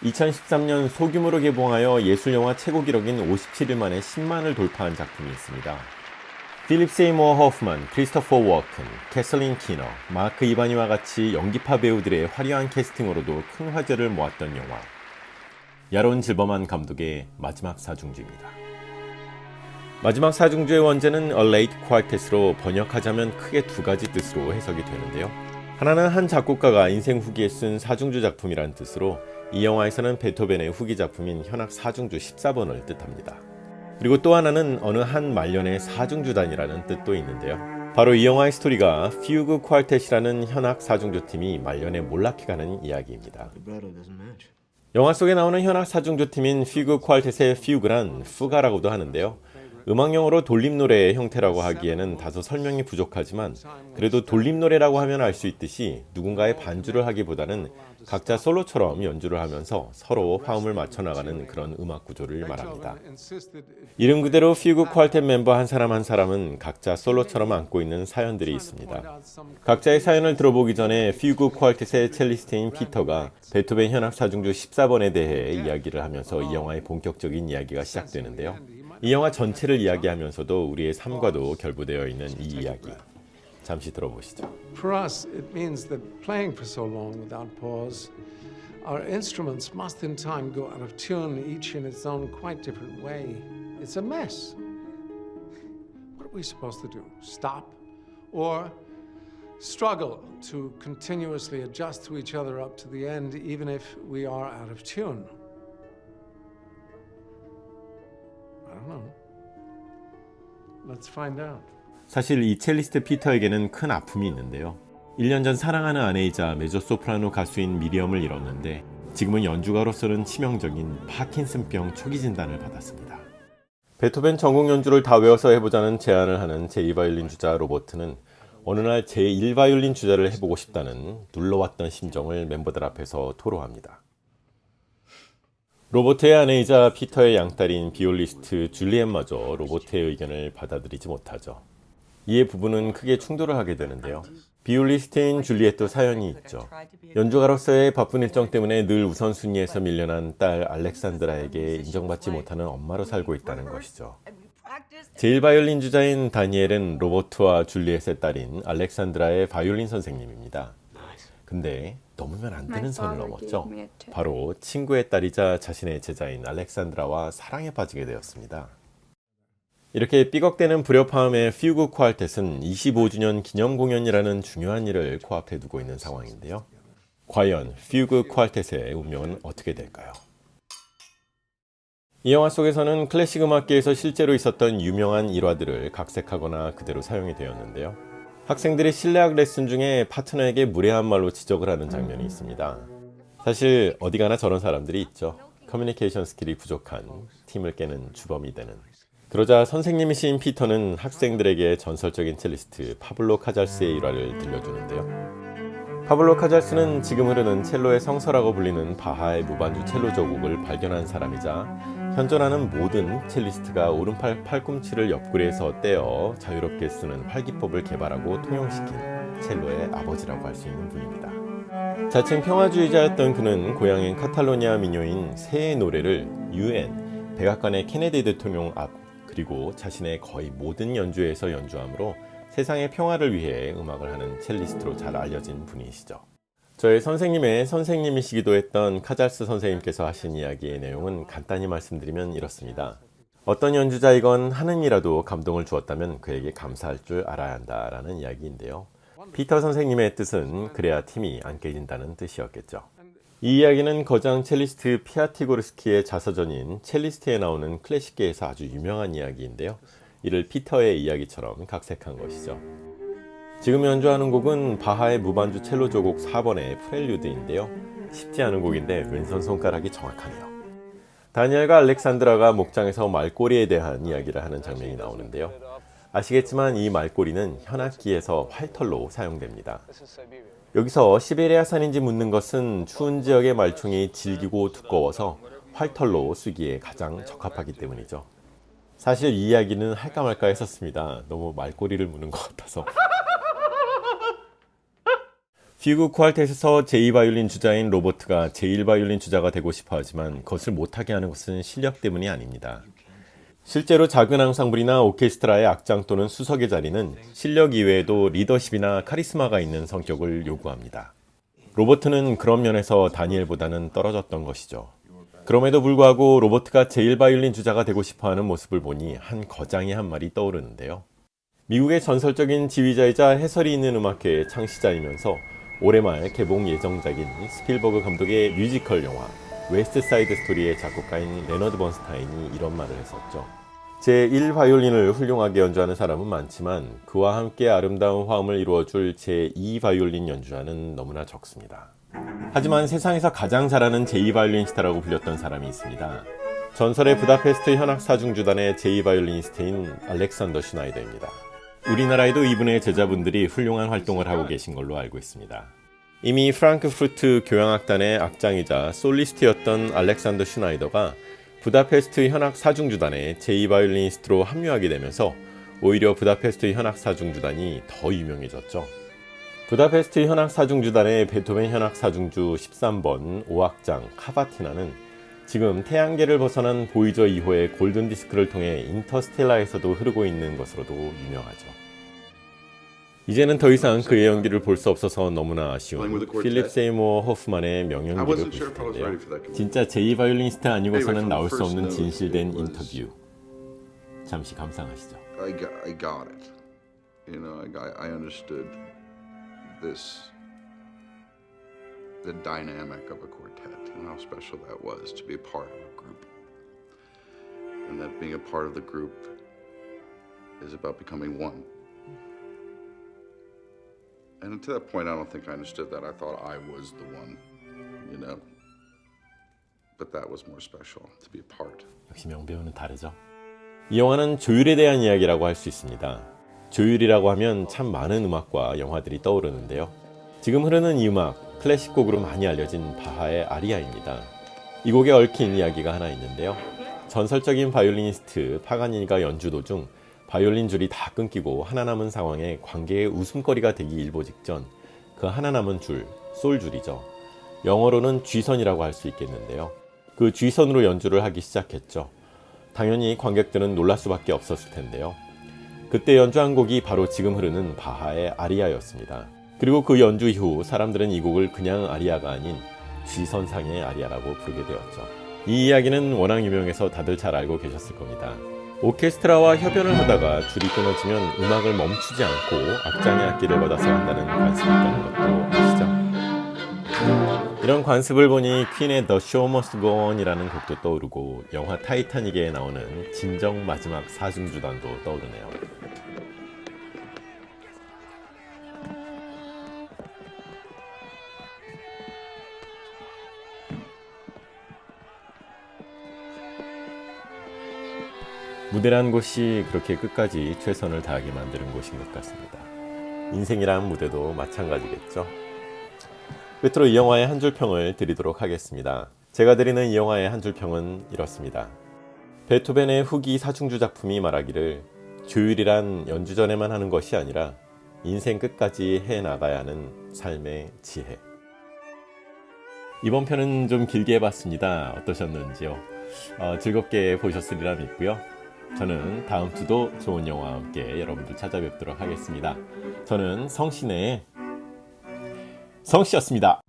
2013년 소규모로 개봉하여 예술영화 최고 기록인 57일 만에 10만을 돌파한 작품이 있습니다. 필립 세이모어 호프만, 크리스토퍼 워큰, 캐슬린 키너, 마크 이바니와 같이 연기파 배우들의 화려한 캐스팅으로도 큰 화제를 모았던 영화. 야론 질버만 감독의 마지막 사중주입니다. 마지막 사중주의 원제는 A Late Quartet으로 번역하자면 크게 두 가지 뜻으로 해석이 되는데요. 하나는 한 작곡가가 인생 후기에 쓴 사중주 작품이란 뜻으로 이 영화에서는 베토벤의 후기 작품인 현악 사중주 14번을 뜻합니다. 그리고 또 하나는 어느 한 말년의 사중주단이라는 뜻도 있는데요. 바로 이 영화의 스토리가 퓨그 퀄텟이라는 현악 사중주 팀이 말년에 몰락해가는 이야기입니다. 영화 속에 나오는 현악 사중주 팀인 퓨그 퀄텟의 퓨그란 푸가라고도 하는데요. 음악용어로 돌림노래의 형태라고 하기에는 다소 설명이 부족하지만 그래도 돌림노래라고 하면 알 수 있듯이 누군가의 반주를 하기보다는 각자 솔로처럼 연주를 하면서 서로 화음을 맞춰나가는 그런 음악 구조를 말합니다. 이름 그대로 퓨그 퀄텟 멤버 한 사람은 각자 솔로처럼 안고 있는 사연들이 있습니다. 각자의 사연을 들어보기 전에 퓨그 퀄텟의 첼리스트인 피터가 베토벤 현악 사중주 14번에 대해 이야기를 하면서 이 영화의 본격적인 이야기가 시작되는데요. 이 영화 전체를 이야기하면서도 우리의 삶과도 결부되어 있는 이 이야기. 잠시 들어보시죠. For us, it means that playing for so long without pause, our instruments must in time go out of tune, each in its own quite different way. It's a mess. What are we supposed to do? Stop? Or struggle to continuously adjust to each other up to the end, even if we are out of tune? I don't know. Let's find out. 사실 이 첼리스트 피터에게는 큰 아픔이 있는데요. 1년 전 사랑하는 아내이자 메조소프라노 가수인 미리엄을 잃었는데 지금은 연주가로서는 치명적인 파킨슨병 초기 진단을 받았습니다. 베토벤 전곡 연주를 다 외워서 해보자는 제안을 하는 제2바이올린 주자 로버트는 어느 날 제1바이올린 주자를 해보고 싶다는 눌러왔던 심정을 멤버들 앞에서 토로합니다. 로버트의 아내이자 피터의 양딸인 비올리스트 줄리엣마저 로버트의 의견을 받아들이지 못하죠. 이에 부부는 크게 충돌을 하게 되는데요. 비올리스트인 줄리엣도 사연이 있죠. 연주가로서의 바쁜 일정 때문에 늘 우선순위에서 밀려난 딸 알렉산드라에게 인정받지 못하는 엄마로 살고 있다는 것이죠. 제1바이올린 주자인 다니엘은 로버트와 줄리엣의 딸인 알렉산드라의 바이올린 선생님입니다. 근데 넘으면 안 되는 선을 넘었죠. 바로 친구의 딸이자 자신의 제자인 알렉산드라와 사랑에 빠지게 되었습니다. 이렇게 삐걱대는 불협화음의 퓨그 퀄텟은 25주년 기념 공연이라는 중요한 일을 코앞에 두고 있는 상황인데요. 과연 퓨그 퀄텟의 운명은 어떻게 될까요? 이 영화 속에서는 클래식 음악계에서 실제로 있었던 유명한 일화들을 각색하거나 그대로 사용이 되었는데요. 학생들이 실내악 레슨 중에 파트너에게 무례한 말로 지적을 하는 장면이 있습니다. 사실 어디 가나 저런 사람들이 있죠. 커뮤니케이션 스킬이 부족한 팀을 깨는 주범이 되는. 그러자 선생님이신 피터는 학생들에게 전설적인 첼리스트 파블로 카잘스의 일화를 들려주는데요. 파블로 카잘스는 지금 흐르는 첼로의 성서라고 불리는 바하의 무반주 첼로 저곡을 발견한 사람이자 현존하는 모든 첼리스트가 오른팔 팔꿈치를 옆구리에서 떼어 자유롭게 쓰는 활기법을 개발하고 통용시킨 첼로의 아버지라고 할 수 있는 분입니다. 자칭 평화주의자였던 그는 고향인 카탈로니아 민요인 새의 노래를 UN, 백악관의 케네디 대통령 앞 그리고 자신의 거의 모든 연주에서 연주하므로 세상의 평화를 위해 음악을 하는 첼리스트로 잘 알려진 분이시죠. 저의 선생님의 선생님이시기도 했던 카잘스 선생님께서 하신 이야기의 내용은 간단히 말씀드리면 이렇습니다. 어떤 연주자이건 하는 이라도 감동을 주었다면 그에게 감사할 줄 알아야 한다라는 이야기인데요. 피터 선생님의 뜻은 그래야 팀이 안 깨진다는 뜻이었겠죠. 이 이야기는 거장 첼리스트 피아티고르스키의 자서전인 첼리스트에 나오는 클래식계에서 아주 유명한 이야기인데요. 이를 피터의 이야기처럼 각색한 것이죠. 지금 연주하는 곡은 바하의 무반주 첼로 조곡 4번의 프렐류드인데요. 쉽지 않은 곡인데 왼손 손가락이 정확하네요. 다니엘과 알렉산드라가 목장에서 말꼬리에 대한 이야기를 하는 장면이 나오는데요. 아시겠지만 이 말꼬리는 현악기에서 활털로 사용됩니다. 여기서 시베리아산인지 묻는 것은 추운 지역의 말총이 질기고 두꺼워서 활털로 쓰기에 가장 적합하기 때문이죠. 사실 이 이야기는 할까 말까 했었습니다. 너무 말꼬리를 무는 것 같아서. 퓨그 쿼르텟에서 제2바이올린 주자인 로버트가 제1바이올린 주자가 되고 싶어 하지만 그것을 못하게 하는 것은 실력 때문이 아닙니다. 실제로 작은 앙상블이나 오케스트라의 악장 또는 수석의 자리는 실력 이외에도 리더십이나 카리스마가 있는 성격을 요구합니다. 로버트는 그런 면에서 다니엘보다는 떨어졌던 것이죠. 그럼에도 불구하고 로버트가 제1바이올린 주자가 되고 싶어하는 모습을 보니 한 거장이 한 말이 떠오르는데요. 미국의 전설적인 지휘자이자 해설이 있는 음악회의 창시자이면서 올해 말 개봉 예정작인 스필버그 감독의 뮤지컬 영화 웨스트 사이드 스토리의 작곡가인 레너드 번스타인이 이런 말을 했었죠. 제1바이올린을 훌륭하게 연주하는 사람은 많지만 그와 함께 아름다운 화음을 이루어줄 제2바이올린 연주자는 너무나 적습니다. 하지만 세상에서 가장 잘하는 제2바이올리니스트라고 불렸던 사람이 있습니다. 전설의 부다페스트 현악 사중주단의 제2바이올리니스트인 알렉산더 슈나이더입니다. 우리나라에도 이분의 제자분들이 훌륭한 활동을 하고 계신 걸로 알고 있습니다. 이미 프랑크푸르트 교향악단의 악장이자 솔리스트였던 알렉산더 슈나이더가 부다페스트 현악 사중주단의 제2바이올리니스트로 합류하게 되면서 오히려 부다페스트 현악 사중주단이 더 유명해졌죠. 부다페스트 현악 사중주단의 베토벤 현악 사중주 13번 5악장 카바티나는 지금 태양계를 벗어난 보이저 2호의 골든디스크를 통해 인터스텔라에서도 흐르고 있는 것으로도 유명하죠. 이제는 더 이상 그의 연기를 볼 수 없어서 너무나 아쉬운 필립 세이모어 호프만의 명연기를 보실 텐데요. 진짜 제2바이올리니스트 아니고서는 나올 수 없는 진실된 인터뷰. 잠시 감상하시죠. I got it. You know, I understood the dynamic of a quartet and how special that was to be a part of a group. And that being a part of the group is about becoming one. And to that point, I don't think I understood that. I thought I was the one, you know. But that was more special, to be a part. 역시 명배우는 다르죠. 이 영화는 조율에 대한 이야기라고 할 수 있습니다. 조율이라고 하면 참 많은 음악과 영화들이 떠오르는데요. 지금 흐르는 이 음악, 클래식 곡으로 많이 알려진 바하의 아리아입니다. 이 곡에 얽힌 이야기가 하나 있는데요. 전설적인 바이올리니스트 파가니니가 연주 도중 바이올린 줄이 다 끊기고 하나 남은 상황에 관객의 웃음거리가 되기 일보 직전 그 하나 남은 줄, 솔줄이죠. 영어로는 G선이라고 할 수 있겠는데요. 그 G선으로 연주를 하기 시작했죠. 당연히 관객들은 놀랄 수밖에 없었을 텐데요. 그때 연주한 곡이 바로 지금 흐르는 바하의 아리아였습니다. 그리고 그 연주 이후 사람들은 이 곡을 그냥 아리아가 아닌 G선상의 아리아라고 부르게 되었죠. 이 이야기는 워낙 유명해서 다들 잘 알고 계셨을 겁니다. 오케스트라와 협연을 하다가 줄이 끊어지면 음악을 멈추지 않고 악장의 악기를 받아서 한다는 관습이 있다는 것도 아시죠? 이런 관습을 보니 퀸의 The Show Must Go On이라는 곡도 떠오르고 영화 타이타닉에 나오는 진정 마지막 사중주단도 떠오르네요. 무대란 곳이 그렇게 끝까지 최선을 다하게 만드는 곳인 것 같습니다. 인생이란 무대도 마찬가지겠죠. 끝으로 이 영화의 한 줄 평을 드리도록 하겠습니다. 제가 드리는 이 영화의 한 줄 평은 이렇습니다. 베토벤의 후기 사중주 작품이 말하기를 조율이란 연주 전에만 하는 것이 아니라 인생 끝까지 해나가야 하는 삶의 지혜. 이번 편은 좀 길게 해봤습니다. 어떠셨는지요? 즐겁게 보셨으리라 믿고요. 저는 다음 주도 좋은 영화와 함께 여러분들 찾아뵙도록 하겠습니다. 저는 성신의 성씨였습니다.